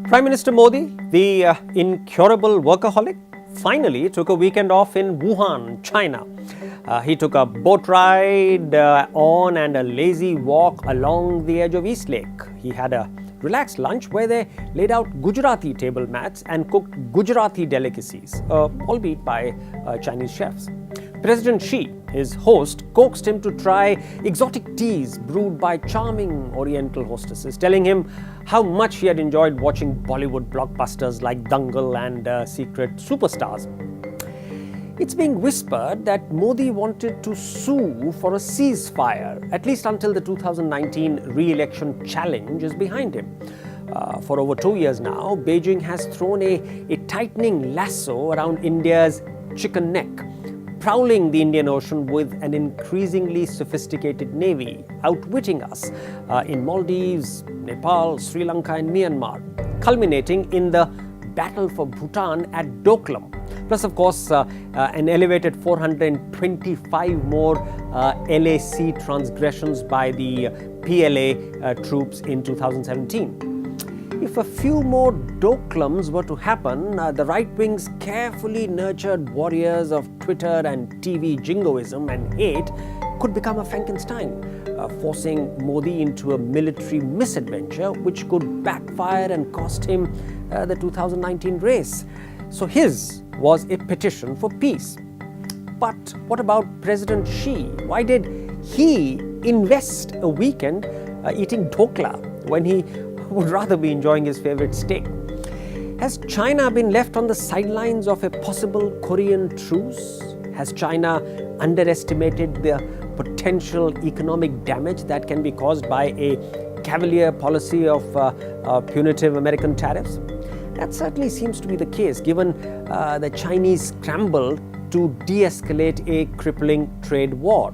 Prime Minister Modi, the incurable workaholic, finally took a weekend off in Wuhan, China. He took a boat ride on and a lazy walk along the edge of East Lake. He had a relaxed lunch where they laid out Gujarati table mats and cooked Gujarati delicacies, albeit by Chinese chefs. President Xi, his host, coaxed him to try exotic teas brewed by charming Oriental hostesses, telling him how much he had enjoyed watching Bollywood blockbusters like Dangal and Secret Superstars. It's being whispered that Modi wanted to sue for a ceasefire, at least until the 2019 re-election challenge is behind him. For over 2 years now, Beijing has thrown a tightening lasso around India's chicken neck, prowling the Indian Ocean with an increasingly sophisticated navy, outwitting us in Maldives, Nepal, Sri Lanka and Myanmar, culminating in the battle for Bhutan at Doklam. Plus, of course, an elevated 425 more LAC transgressions by the PLA troops in 2017. If a few more Doklams were to happen, the right wing's carefully nurtured warriors of Twitter and TV jingoism and hate could become a Frankenstein, forcing Modi into a military misadventure which could backfire and cost him the 2019 race. So his was a petition for peace. But what about President Xi? Why did he invest a weekend eating dhokla when he would rather be enjoying his favorite steak? Has China been left on the sidelines of a possible Korean truce? Has China underestimated the potential economic damage that can be caused by a cavalier policy of punitive American tariffs? That certainly seems to be the case, given the Chinese scramble to de-escalate a crippling trade war.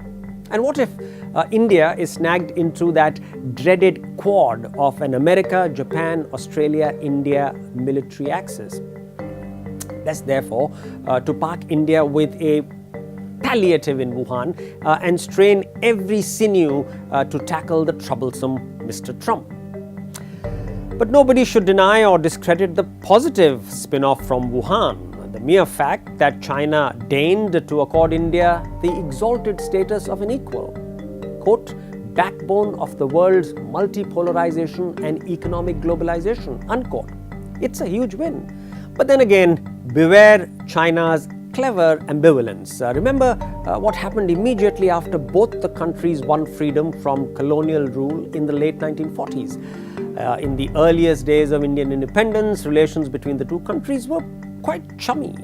And what if India is snagged into that dreaded quad of an America, Japan, Australia, India military axis? Best therefore to park India with a palliative in Wuhan and strain every sinew to tackle the troublesome Mr. Trump. But nobody should deny or discredit the positive spin-off from Wuhan. The mere fact that China deigned to accord India the exalted status of an equal, quote, backbone of the world's multipolarization and economic globalization, unquote. It's a huge win. But then again, beware China's clever ambivalence. Remember what happened immediately after both the countries won freedom from colonial rule in the late 1940s. In the earliest days of Indian independence, relations between the two countries were quite chummy.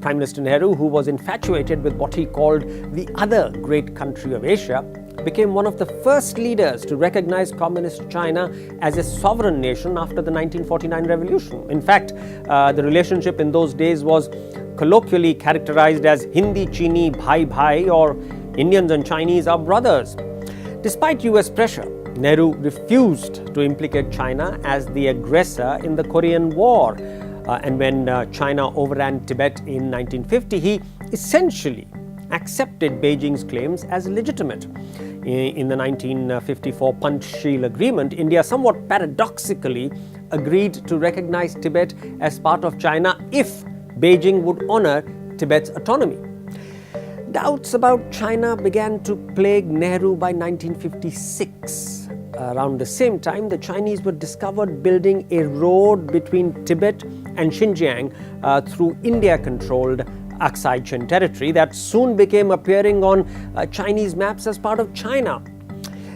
Prime Minister Nehru, who was infatuated with what he called the other great country of Asia, became one of the first leaders to recognize communist China as a sovereign nation after the 1949 revolution. In fact, the relationship in those days was colloquially characterized as Hindi Chini Bhai-Bhai, or Indians and Chinese are brothers. Despite US pressure, Nehru refused to implicate China as the aggressor in the Korean War. And when China overran Tibet in 1950, he essentially accepted Beijing's claims as legitimate. In the 1954 Panchsheel Agreement, India somewhat paradoxically agreed to recognize Tibet as part of China if Beijing would honor Tibet's autonomy. Doubts about China began to plague Nehru by 1956. Around the same time, the Chinese were discovered building a road between Tibet and Xinjiang through India-controlled Aksai Chin territory that soon became appearing on Chinese maps as part of China.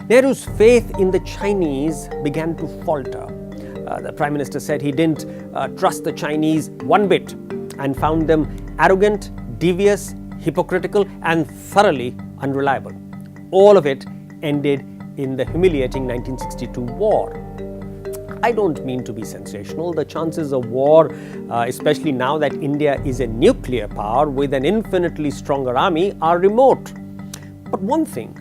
Nehru's faith in the Chinese began to falter. The Prime Minister said he didn't trust the Chinese one bit and found them arrogant, devious, hypocritical and thoroughly unreliable. All of it ended in the humiliating 1962 war. I don't mean to be sensational. The chances of war, especially now that India is a nuclear power with an infinitely stronger army, are remote. But one thing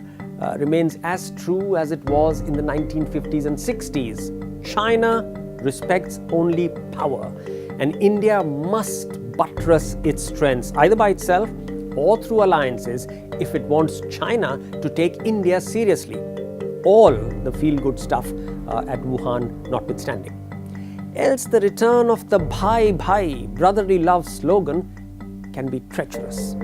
remains as true as it was in the 1950s and 60s. China respects only power, and India must buttress its strengths, either by itself or through alliances, if it wants China to take India seriously. All the feel-good stuff at Wuhan notwithstanding. else the return of the Bhai-Bhai brotherly love slogan can be treacherous.